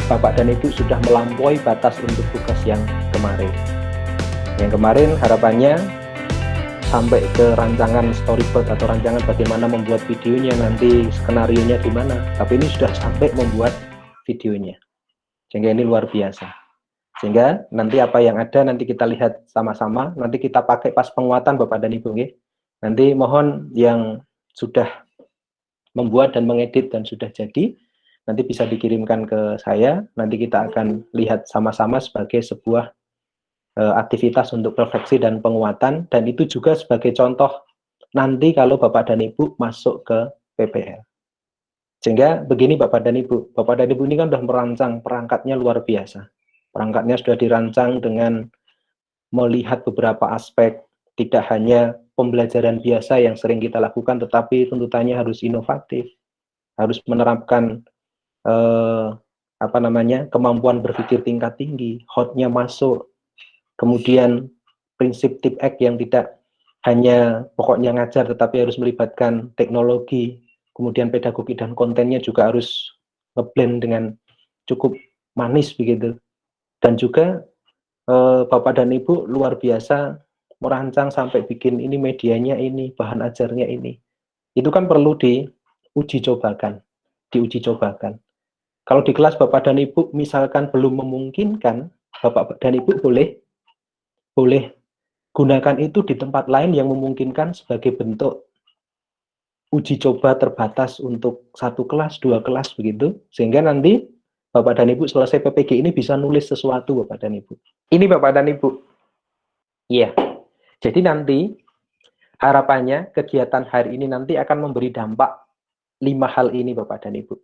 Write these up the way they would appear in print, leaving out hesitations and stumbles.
Bapak dan Ibu sudah melampaui batas untuk tugas yang kemarin. Yang kemarin harapannya sampai ke rancangan storyboard atau rancangan bagaimana membuat videonya, nanti skenario-nya gimana. Tapi ini sudah sampai membuat videonya. Sehingga ini luar biasa. Sehingga nanti apa yang ada nanti kita lihat sama-sama, nanti kita pakai pas penguatan Bapak dan Ibu. Nanti mohon yang sudah membuat dan mengedit dan sudah jadi, nanti bisa dikirimkan ke saya, nanti kita akan lihat sama-sama sebagai sebuah aktivitas untuk refleksi dan penguatan, dan itu juga sebagai contoh nanti kalau Bapak dan Ibu masuk ke PPL. Sehingga begini Bapak dan Ibu ini kan sudah merancang perangkatnya luar biasa. Perangkatnya sudah dirancang dengan melihat beberapa aspek, tidak hanya pembelajaran biasa yang sering kita lakukan, tetapi tuntutannya harus inovatif, harus menerapkan kemampuan berpikir tingkat tinggi, hotnya masuk, kemudian prinsip tip X yang tidak hanya pokoknya ngajar tetapi harus melibatkan teknologi, kemudian pedagogi dan kontennya juga harus ngeblend dengan cukup manis begitu. Dan juga Bapak dan Ibu luar biasa merancang sampai bikin ini medianya ini, bahan ajarnya ini. Itu kan perlu diuji cobakan. Kalau di kelas Bapak dan Ibu misalkan belum memungkinkan, Bapak dan Ibu boleh gunakan itu di tempat lain yang memungkinkan sebagai bentuk uji coba terbatas untuk 1 kelas, 2 kelas begitu, sehingga nanti Bapak dan Ibu selesai PPG ini bisa nulis sesuatu Bapak dan Ibu. Ini Bapak dan Ibu. Iya. Jadi nanti harapannya kegiatan hari ini nanti akan memberi dampak 5 hal ini Bapak dan Ibu.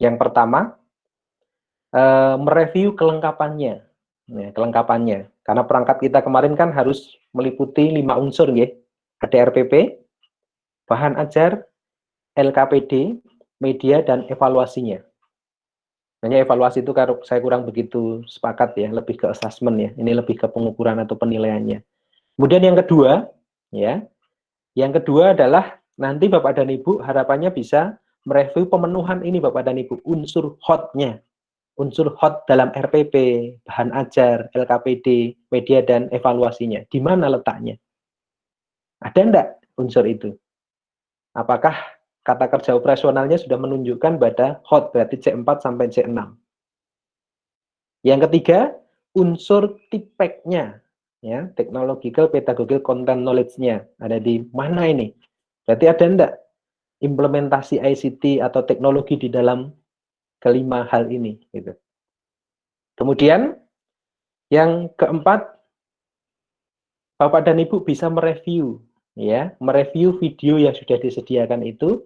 Yang pertama, mereview kelengkapannya. Ya, kelengkapannya. Karena perangkat kita kemarin kan harus meliputi 5 unsur ya. Ada RPP, bahan ajar, LKPD, media, dan evaluasinya. Hanya evaluasi itu saya kurang begitu sepakat ya, lebih ke assessment ya. Ini lebih ke pengukuran atau penilaiannya. Kemudian yang kedua, ya. Yang kedua adalah nanti Bapak dan Ibu harapannya bisa mereview pemenuhan ini Bapak dan Ibu, unsur hotnya. Unsur hot dalam RPP, bahan ajar, LKPD, media, dan evaluasinya. Di mana letaknya? Ada enggak unsur itu? Apakah kata kerja operasionalnya sudah menunjukkan pada hot, berarti C4 sampai C6? Yang ketiga, unsur TPEC-nya, ya, technological, pedagogical, content knowledge-nya. Ada di mana ini? Berarti ada enggak implementasi ICT atau teknologi di dalam kelima hal ini? Gitu. Kemudian, yang keempat, Bapak dan Ibu bisa mereview, ya, mereview video yang sudah disediakan itu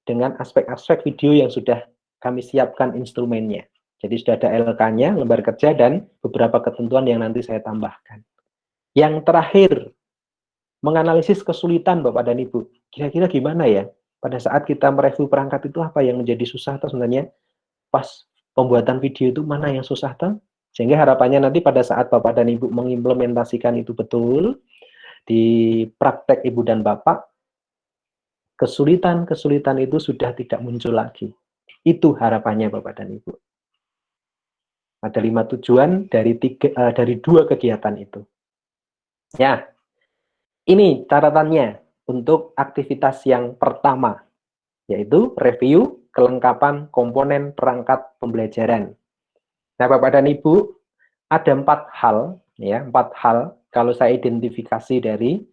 dengan aspek-aspek video yang sudah kami siapkan instrumennya. Jadi sudah ada LK-nya, lembar kerja, dan beberapa ketentuan yang nanti saya tambahkan. Yang terakhir, menganalisis kesulitan Bapak dan Ibu. Kira-kira gimana ya? Pada saat kita mereview perangkat itu apa yang menjadi susah atau sebenarnya pas pembuatan video itu mana yang susah toh? Sehingga harapannya nanti pada saat Bapak dan Ibu mengimplementasikan itu betul di praktek Ibu dan Bapak, kesulitan-kesulitan itu sudah tidak muncul lagi. Itu harapannya Bapak dan Ibu. Ada 5 tujuan dari 2 kegiatan itu. Ya, ini catatannya untuk aktivitas yang pertama, yaitu review kelengkapan komponen perangkat pembelajaran. Nah, Bapak dan Ibu, ada 4 hal, ya, 4 hal kalau saya identifikasi dari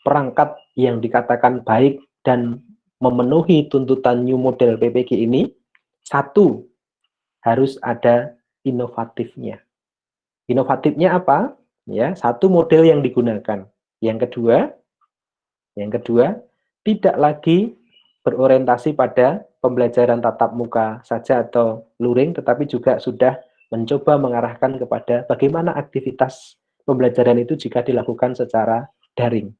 perangkat yang dikatakan baik dan memenuhi tuntutan new model PPG ini. 1, harus ada inovatifnya. Inovatifnya apa? Ya, 1 model yang digunakan. Yang kedua, tidak lagi berorientasi pada pembelajaran tatap muka saja atau luring, tetapi juga sudah mencoba mengarahkan kepada bagaimana aktivitas pembelajaran itu jika dilakukan secara daring.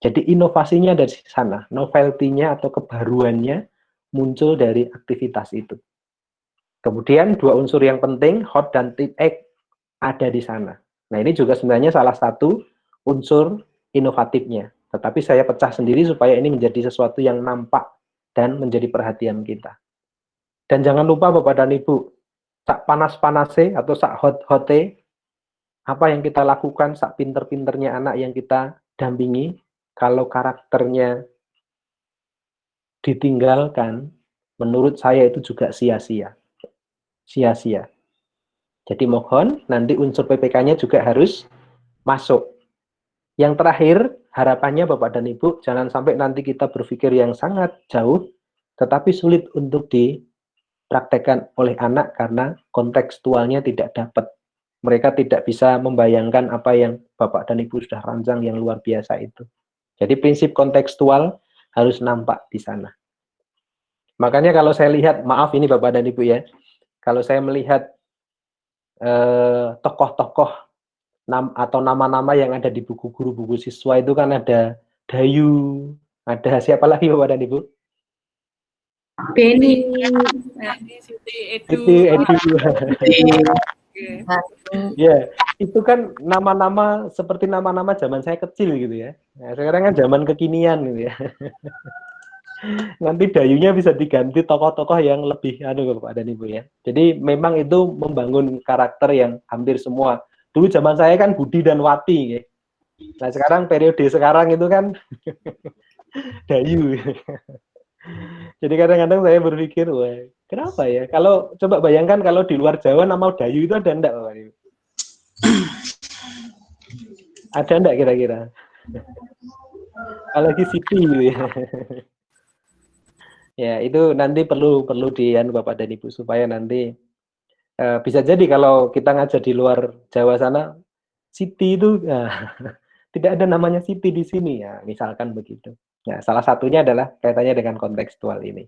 Jadi inovasinya dari sana, novelty-nya atau kebaruannya muncul dari aktivitas itu. Kemudian 2 unsur yang penting, hot dan TPEC, ada di sana. Nah, ini juga sebenarnya salah satu unsur inovatifnya. Tetapi saya pecah sendiri supaya ini menjadi sesuatu yang nampak dan menjadi perhatian kita. Dan jangan lupa Bapak dan Ibu, sak panas-panase atau sak hot-hote, apa yang kita lakukan, sak pinter-pinternya anak yang kita dampingi, kalau karakternya ditinggalkan, menurut saya itu juga sia-sia. Sia-sia. Jadi mohon nanti unsur PPK-nya juga harus masuk. Yang terakhir, harapannya Bapak dan Ibu, jangan sampai nanti kita berpikir yang sangat jauh, tetapi sulit untuk dipraktekkan oleh anak karena kontekstualnya tidak dapat. Mereka tidak bisa membayangkan apa yang Bapak dan Ibu sudah rancang yang luar biasa itu. Jadi prinsip kontekstual harus nampak di sana. Makanya kalau saya lihat, maaf ini Bapak dan Ibu ya, kalau saya melihat tokoh-tokoh atau nama-nama yang ada di buku guru, buku siswa itu kan ada Dayu, ada siapa lagi Bapak dan Ibu? Beni, Edu. Ya, itu kan nama-nama seperti nama-nama zaman saya kecil gitu ya. Nah, sekarang kan zaman kekinian gitu ya. Nanti Dayunya bisa diganti tokoh-tokoh yang lebih Bapak dan Ibu ya. Jadi memang itu membangun karakter yang hampir semua. Dulu zaman saya kan Budi dan Wati ya. Nah, sekarang periode sekarang itu kan Dayu. Jadi kadang-kadang saya berpikir, wah, kenapa ya? Kalau coba bayangkan kalau di luar Jawa nama Dayu itu ada enggak, Bapak Ibu? Ada enggak kira-kira? Apalagi Siti gitu ya. Ya, itu nanti perlu di Bapak dan Ibu supaya nanti bisa jadi kalau kita ngajar di luar Jawa sana, Siti itu tidak ada namanya Siti di sini ya, misalkan begitu. Nah, salah satunya adalah kaitannya dengan kontekstual ini.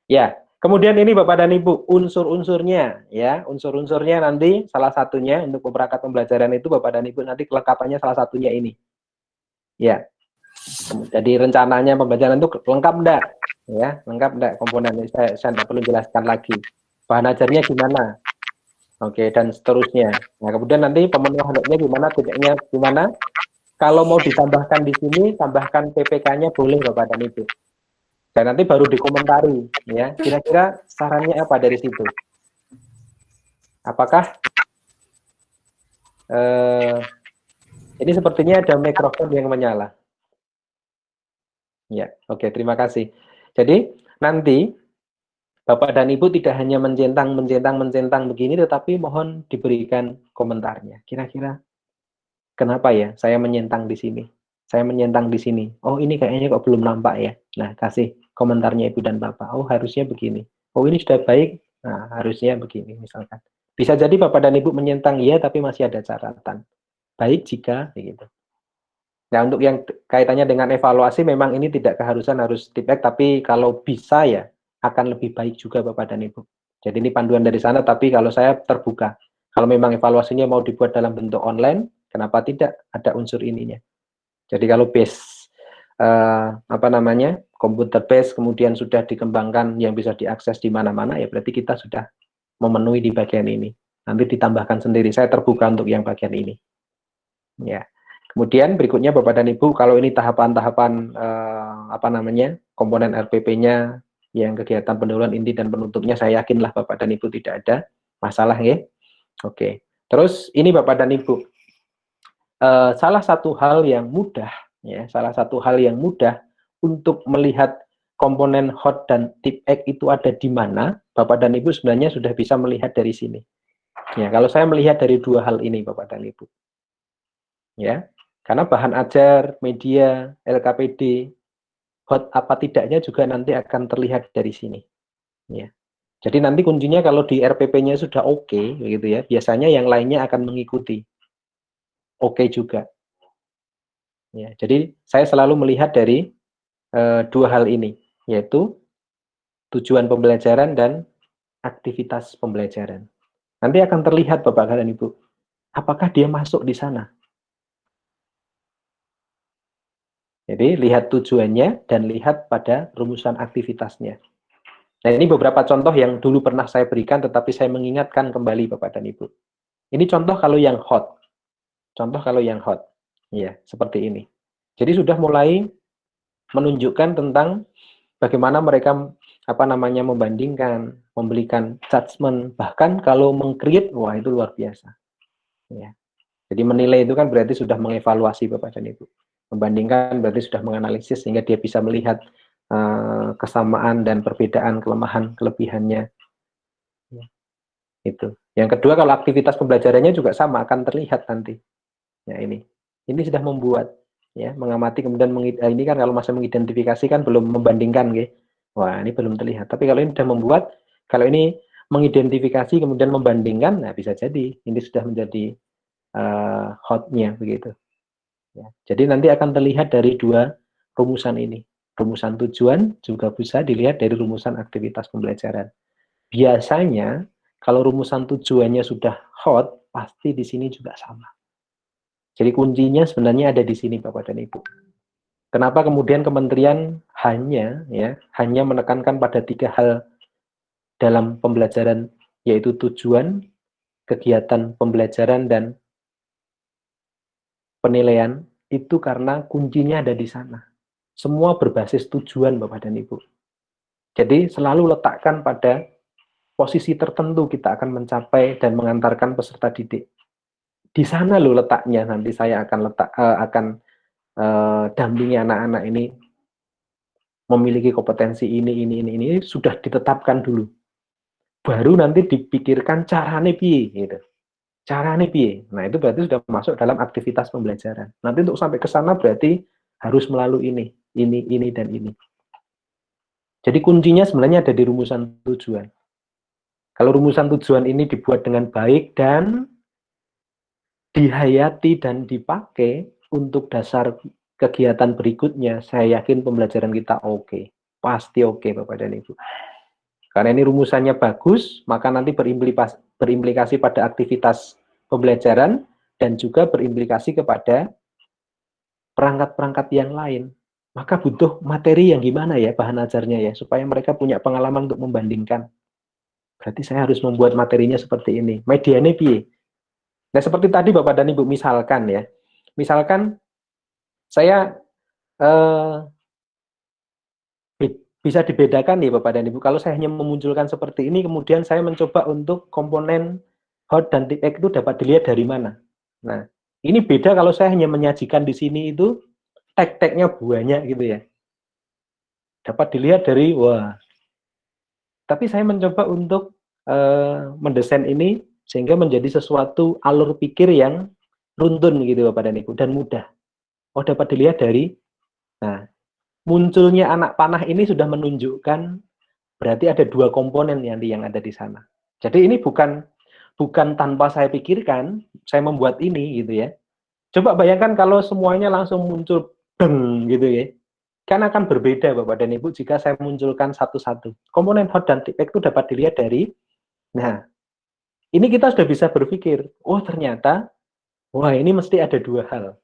Ya, kemudian ini Bapak dan Ibu, unsur-unsurnya ya, unsur-unsurnya nanti salah satunya untuk perangkat pembelajaran itu Bapak dan Ibu nanti kelengkapannya salah satunya ini. Ya. Jadi rencananya pembelajaran itu lengkap enggak? Ya, lengkap enggak komponennya? Saya enggak perlu jelaskan lagi. Bahan ajarnya gimana? Oke, dan seterusnya. Nah, kemudian nanti pemenuhannya gimana, tidaknya gimana? Kalau mau ditambahkan di sini, tambahkan PPK-nya boleh Bapak dan Ibu. Dan nanti baru dikomentari, ya. Kira-kira sarannya apa dari situ? Apakah ini sepertinya ada mikrofon yang menyala? Ya, oke, terima kasih. Jadi nanti Bapak dan Ibu tidak hanya mencentang begini, tetapi mohon diberikan komentarnya. Kira-kira kenapa ya saya menyentang di sini? Saya menyentang di sini. Oh, ini kayaknya kok belum nampak ya. Nah, kasih komentarnya Ibu dan Bapak. Oh, harusnya begini. Oh, ini sudah baik. Nah, harusnya begini misalkan. Bisa jadi Bapak dan Ibu menyentang iya, tapi masih ada catatan. Baik jika begitu. Nah, untuk yang kaitannya dengan evaluasi, memang ini tidak keharusan harus feedback, tapi kalau bisa ya, akan lebih baik juga Bapak dan Ibu. Jadi ini panduan dari sana, tapi kalau saya terbuka. Kalau memang evaluasinya mau dibuat dalam bentuk online, kenapa tidak ada unsur ininya. Jadi kalau base, komputer base, kemudian sudah dikembangkan yang bisa diakses di mana-mana, ya berarti kita sudah memenuhi di bagian ini. Nanti ditambahkan sendiri, saya terbuka untuk yang bagian ini. Ya. Kemudian berikutnya Bapak dan Ibu, kalau ini tahapan-tahapan komponen RPP-nya yang kegiatan pendahuluan inti dan penutupnya, saya yakinlah Bapak dan Ibu tidak ada masalah ya. Oke. Terus ini Bapak dan Ibu, salah satu hal yang mudah untuk melihat komponen hot dan tip X itu ada di mana, Bapak dan Ibu sebenarnya sudah bisa melihat dari sini. Ya, kalau saya melihat dari dua hal ini Bapak dan Ibu. Ya. Karena bahan ajar, media, LKPD, hot apa tidaknya juga nanti akan terlihat dari sini. Ya. Jadi nanti kuncinya kalau di RPP-nya sudah oke, begitu ya, biasanya yang lainnya akan mengikuti. Oke juga. Ya, jadi saya selalu melihat dari dua hal ini, yaitu tujuan pembelajaran dan aktivitas pembelajaran. Nanti akan terlihat Bapak dan Ibu, apakah dia masuk di sana. Jadi lihat tujuannya dan lihat pada rumusan aktivitasnya. Nah, ini beberapa contoh yang dulu pernah saya berikan, tetapi saya mengingatkan kembali Bapak dan Ibu. Ini contoh kalau yang hot. Contoh kalau yang hot. Ya, seperti ini. Jadi sudah mulai menunjukkan tentang bagaimana mereka membandingkan memberikan judgement, bahkan kalau meng-create, wah itu luar biasa. Ya. Jadi menilai itu kan berarti sudah mengevaluasi Bapak dan Ibu. Membandingkan berarti sudah menganalisis sehingga dia bisa melihat kesamaan dan perbedaan kelemahan kelebihannya. Ya, itu. Yang kedua kalau aktivitas pembelajarannya juga sama akan terlihat nanti. Ya ini sudah membuat ya mengamati kemudian ini kan kalau masa mengidentifikasi kan belum membandingkan gitu. Wah ini belum terlihat. Tapi kalau ini sudah membuat, kalau ini mengidentifikasi kemudian membandingkan, nah bisa jadi ini sudah menjadi hotnya begitu. Ya, jadi nanti akan terlihat dari dua rumusan ini. Rumusan tujuan juga bisa dilihat dari rumusan aktivitas pembelajaran. Biasanya kalau rumusan tujuannya sudah hot, pasti di sini juga sama. Jadi kuncinya sebenarnya ada di sini Bapak dan Ibu. Kenapa kemudian kementerian hanya menekankan pada 3 hal dalam pembelajaran, yaitu tujuan, kegiatan pembelajaran, dan penilaian, itu karena kuncinya ada di sana. Semua berbasis tujuan Bapak dan Ibu. Jadi selalu letakkan pada posisi tertentu kita akan mencapai dan mengantarkan peserta didik. Di sana loh letaknya, nanti saya akan dampingi anak-anak ini memiliki kompetensi ini sudah ditetapkan dulu. Baru nanti dipikirkan caranya piye gitu. Caranya piye. Nah, itu berarti sudah masuk dalam aktivitas pembelajaran. Nanti untuk sampai ke sana berarti harus melalui ini dan ini. Jadi kuncinya sebenarnya ada di rumusan tujuan. Kalau rumusan tujuan ini dibuat dengan baik dan dihayati dan dipakai untuk dasar kegiatan berikutnya, saya yakin pembelajaran kita oke. Pasti oke Bapak dan Ibu. Karena ini rumusannya bagus, maka nanti berimplikasi pada aktivitas pembelajaran dan juga berimplikasi kepada perangkat-perangkat yang lain. Maka butuh materi yang gimana ya bahan ajarnya ya, supaya mereka punya pengalaman untuk membandingkan. Berarti saya harus membuat materinya seperti ini. Medianya piye? Nah, seperti tadi Bapak dan Ibu misalkan ya. Misalkan saya bisa dibedakan nih Bapak dan Ibu. Kalau saya hanya memunculkan seperti ini, kemudian saya mencoba untuk komponen hot dan tip X itu dapat dilihat dari mana. Nah, ini beda kalau saya hanya menyajikan di sini itu tag-tagnya banyak gitu ya. Dapat dilihat dari, wah. Tapi saya mencoba untuk mendesain ini sehingga menjadi sesuatu alur pikir yang runtun gitu Bapak dan Ibu, dan mudah. Oh, dapat dilihat dari, nah, munculnya anak panah ini sudah menunjukkan berarti ada 2 komponen yang ada di sana. Jadi ini bukan tanpa saya pikirkan, saya membuat ini gitu ya. Coba bayangkan kalau semuanya langsung muncul deng gitu ya. Kan akan berbeda Bapak dan Ibu jika saya munculkan satu-satu. Komponen hot dan tip X itu dapat dilihat dari, nah, ini kita sudah bisa berpikir, oh ternyata, wah ini mesti ada 2 hal.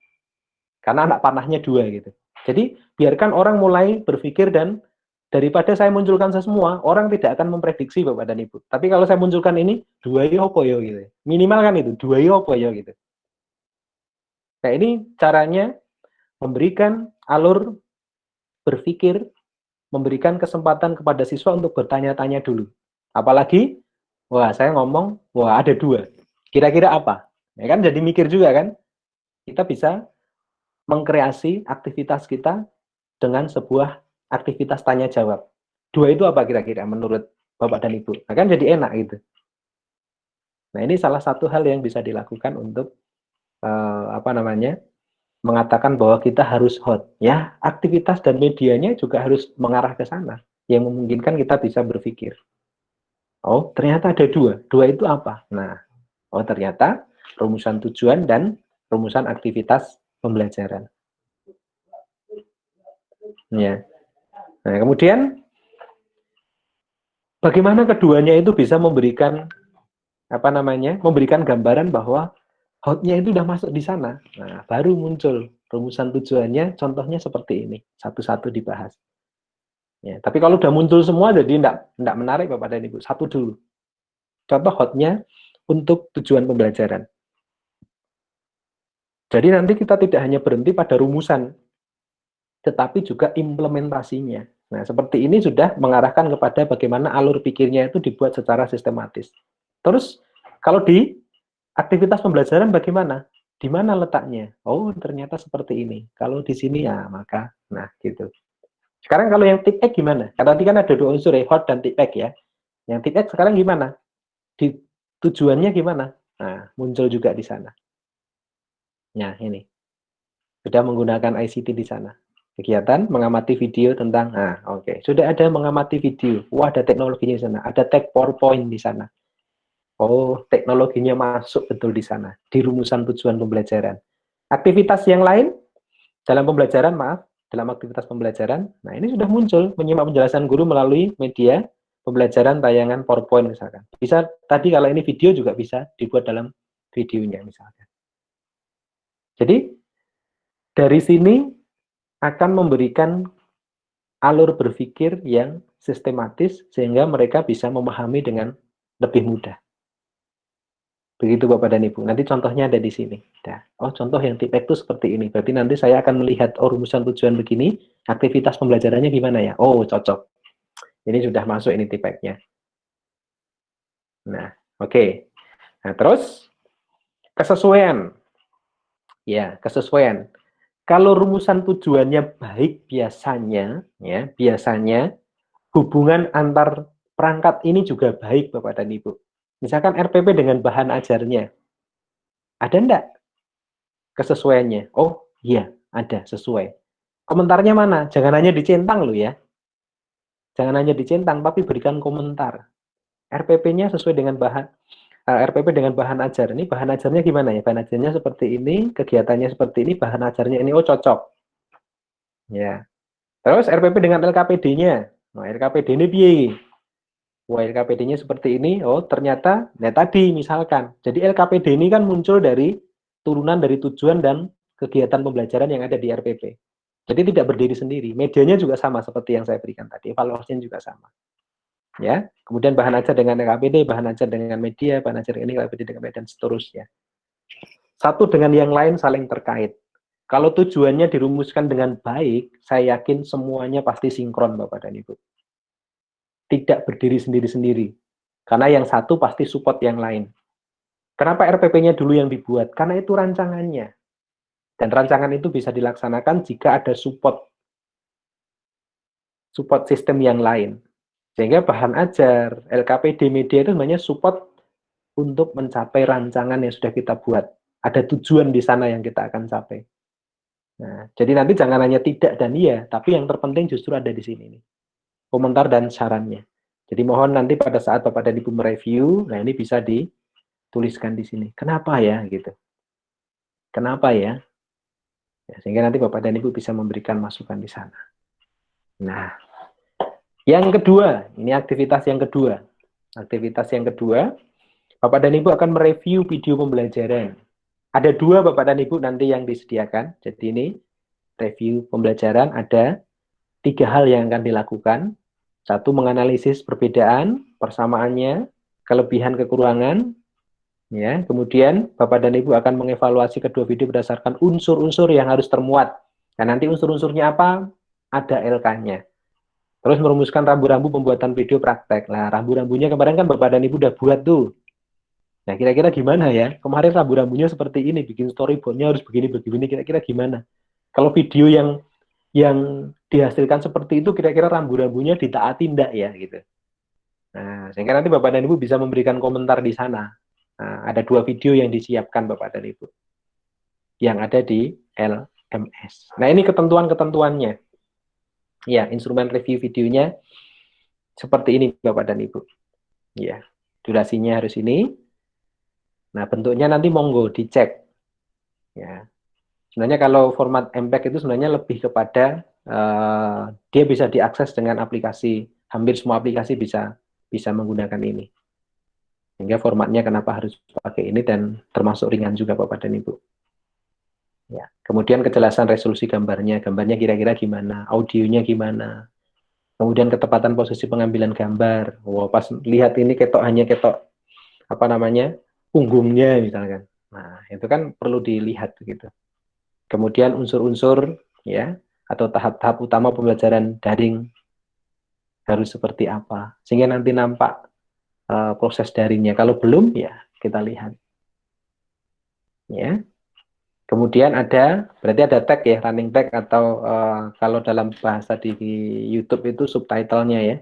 Karena anak panahnya 2 gitu. Jadi biarkan orang mulai berpikir, dan daripada saya munculkan semua, orang tidak akan memprediksi Bapak dan Ibu. Tapi kalau saya munculkan ini, 2 yo apa yo gitu. Minimal kan itu, 2 yo apa yo gitu. Nah ini caranya memberikan alur berpikir, memberikan kesempatan kepada siswa untuk bertanya-tanya dulu. Apalagi, wah saya ngomong, wah ada 2. Kira-kira apa? Ya kan jadi mikir juga kan. Kita bisa mengkreasi aktivitas kita dengan sebuah aktivitas tanya jawab. 2 itu apa kira-kira menurut Bapak dan Ibu? Nah, kan jadi enak gitu. Nah, ini salah satu hal yang bisa dilakukan untuk mengatakan bahwa kita harus hot. Ya, aktivitas dan medianya juga harus mengarah ke sana, yang memungkinkan kita bisa berpikir. Oh, ternyata ada 2. 2 itu apa? Nah, oh ternyata rumusan tujuan dan rumusan aktivitas pembelajaran. Ya. Nah, kemudian bagaimana keduanya itu bisa memberikan memberikan gambaran bahwa hotnya itu sudah masuk di sana. Nah, baru muncul rumusan tujuannya, contohnya seperti ini, satu-satu dibahas. Ya, tapi kalau sudah muncul semua, jadi tidak menarik Bapak dan Ibu. Satu dulu. Contoh hotnya untuk tujuan pembelajaran. Jadi nanti kita tidak hanya berhenti pada rumusan, tetapi juga implementasinya. Nah, seperti ini sudah mengarahkan kepada bagaimana alur pikirnya itu dibuat secara sistematis. Terus, kalau di aktivitas pembelajaran bagaimana? Di mana letaknya? Oh, ternyata seperti ini. Kalau di sini ya, maka, nah gitu. Sekarang kalau yang tip X gimana? Karena tadi kan ada dua unsur ya, hot dan tip X ya. Yang tip X sekarang gimana? Di tujuannya gimana? Nah, muncul juga di sana. Nah, ini. Sudah menggunakan ICT di sana. Kegiatan mengamati video tentang, nah oke, sudah ada mengamati video. Wah, ada teknologinya di sana. Ada tag PowerPoint di sana. Oh, teknologinya masuk betul di sana. Di rumusan tujuan pembelajaran. Aktivitas yang lain dalam pembelajaran, maaf, dalam aktivitas pembelajaran, nah ini sudah muncul menyimak penjelasan guru melalui media pembelajaran tayangan PowerPoint misalkan. Bisa tadi kalau ini video juga bisa dibuat dalam videonya misalkan. Jadi dari sini akan memberikan alur berpikir yang sistematis sehingga mereka bisa memahami dengan lebih mudah. Begitu Bapak dan Ibu. Nanti contohnya ada di sini. Nah, oh contoh yang tip itu seperti ini. Berarti nanti saya akan melihat, oh rumusan tujuan begini, aktivitas pembelajarannya gimana ya? Oh cocok. Ini sudah masuk ini tipeknya. Nah, oke. Nah, terus kesesuaian. Ya, kesesuaian. Kalau rumusan tujuannya baik biasanya hubungan antar perangkat ini juga baik Bapak dan Ibu. Misalkan RPP dengan bahan ajarnya. Ada enggak kesesuaiannya? Oh, iya, ada sesuai. Komentarnya mana? Jangan hanya dicentang loh ya. Jangan hanya dicentang, tapi berikan komentar. RPP-nya sesuai dengan bahan RPP dengan bahan ajar. Ini bahan ajarnya gimana ya? Bahan ajarnya seperti ini, kegiatannya seperti ini, bahan ajarnya ini, oh cocok. Ya. Terus RPP dengan LKPD-nya. Nah, LKPD ini piye? Wah, LKPD-nya seperti ini. Oh, ternyata, nah tadi misalkan. Jadi LKPD ini kan muncul dari turunan dari tujuan dan kegiatan pembelajaran yang ada di RPP. Jadi tidak berdiri sendiri. Medianya juga sama seperti yang saya berikan tadi. Evaluasinya juga sama. Ya, kemudian bahan ajar dengan LKPD, bahan ajar dengan media, bahan ajar ini LKPD dengan media dan seterusnya. Satu dengan yang lain saling terkait. Kalau tujuannya dirumuskan dengan baik, saya yakin semuanya pasti sinkron Bapak dan Ibu. Tidak berdiri sendiri-sendiri. Karena yang satu pasti support yang lain. Kenapa RPP-nya dulu yang dibuat? Karena itu rancangannya. Dan rancangan itu bisa dilaksanakan jika ada support sistem yang lain. Sehingga bahan ajar, LKPD, media itu sebenarnya support untuk mencapai rancangan yang sudah kita buat. Ada tujuan di sana yang kita akan capai. Nah, jadi nanti jangan hanya tidak dan iya, tapi yang terpenting justru ada di sini nih. Komentar dan sarannya. Jadi mohon nanti pada saat Bapak dan Ibu mereview, nah ini bisa dituliskan di sini. Kenapa ya gitu? Kenapa ya? Ya, sehingga nanti Bapak dan Ibu bisa memberikan masukan di sana. Nah, yang kedua, ini aktivitas yang kedua. Aktivitas yang kedua, Bapak dan Ibu akan mereview video pembelajaran. Ada dua Bapak dan Ibu nanti yang disediakan. Jadi ini review pembelajaran ada 3 hal yang akan dilakukan. Satu, menganalisis perbedaan, persamaannya, kelebihan, kekurangan. Ya, kemudian Bapak dan Ibu akan mengevaluasi kedua video berdasarkan unsur-unsur yang harus termuat. Dan nanti unsur-unsurnya apa? Ada LK-nya. Terus merumuskan rambu-rambu pembuatan video praktek. Nah, rambu-rambunya kemarin kan Bapak dan Ibu udah buat tuh. Nah, kira-kira gimana ya? Kemarin rambu-rambunya seperti ini, bikin storyboardnya harus begini-begini, kira-kira gimana? Kalau video yang dihasilkan seperti itu, kira-kira rambu-rambunya ditaati enggak ya gitu. Nah, sehingga nanti Bapak dan Ibu bisa memberikan komentar di sana. Nah, ada 2 video yang disiapkan Bapak dan Ibu yang ada di LMS. Nah, ini ketentuan-ketentuannya. Ya, instrumen review videonya seperti ini Bapak dan Ibu. Ya, durasinya harus ini. Nah, bentuknya nanti monggo dicek. Ya. Sebenarnya kalau format MPEG itu sebenarnya lebih kepada dia bisa diakses dengan aplikasi, hampir semua aplikasi bisa menggunakan ini. Sehingga formatnya kenapa harus pakai ini dan termasuk ringan juga Bapak dan Ibu. Ya. Kemudian kejelasan resolusi gambarnya kira-kira gimana, audionya gimana, kemudian ketepatan posisi pengambilan gambar. Wah, pas lihat ini hanya ketok apa namanya punggungnya misalkan. Nah, itu kan perlu dilihat begitu. Kemudian unsur-unsur ya atau tahap-tahap utama pembelajaran daring harus seperti apa, sehingga nanti nampak proses darinya. Kalau belum, ya kita lihat. Ya. Kemudian berarti ada tag ya, running tag atau kalau dalam bahasa di YouTube itu subtitlenya ya.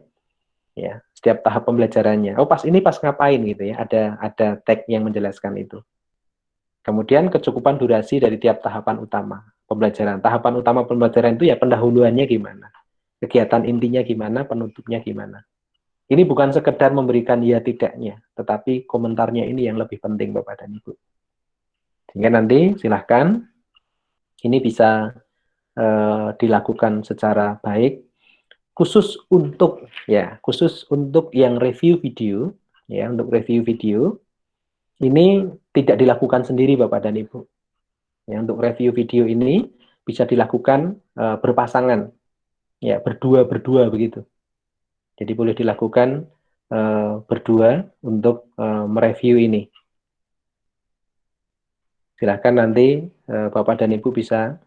Ya, setiap tahap pembelajarannya. Oh, pas ngapain gitu ya. Ada tag yang menjelaskan itu. Kemudian kecukupan durasi dari tiap tahapan utama pembelajaran. Tahapan utama pembelajaran itu ya pendahuluannya gimana, kegiatan intinya gimana, penutupnya gimana. Ini bukan sekedar memberikan ya tidaknya, tetapi komentarnya ini yang lebih penting Bapak dan Ibu. Sehingga nanti silahkan ini bisa dilakukan secara baik, khusus untuk yang review video, ya untuk review video ini tidak dilakukan sendiri Bapak dan Ibu. Ya, untuk review video ini bisa dilakukan berpasangan, ya berdua begitu. Jadi boleh dilakukan berdua untuk mereview ini. Silakan nanti Bapak dan Ibu bisa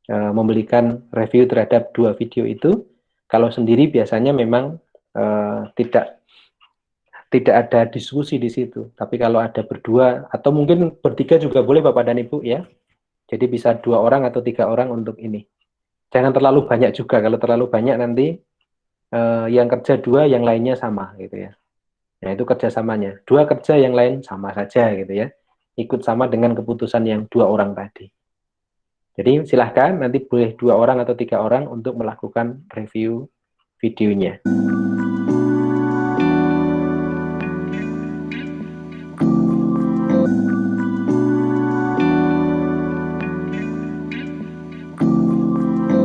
memberikan review terhadap 2 video itu. Kalau sendiri biasanya memang tidak ada diskusi di situ. Tapi kalau ada berdua atau mungkin bertiga juga boleh Bapak dan Ibu ya. Jadi bisa 2 orang atau 3 orang untuk ini. Jangan terlalu banyak juga. Kalau terlalu banyak nanti yang kerja 2, yang lainnya sama gitu ya. Nah itu kerjasamanya. 2 kerja, yang lain sama saja gitu ya. Ikut sama dengan keputusan yang 2 orang tadi. Jadi silahkan nanti boleh 2 orang atau 3 orang untuk melakukan review videonya.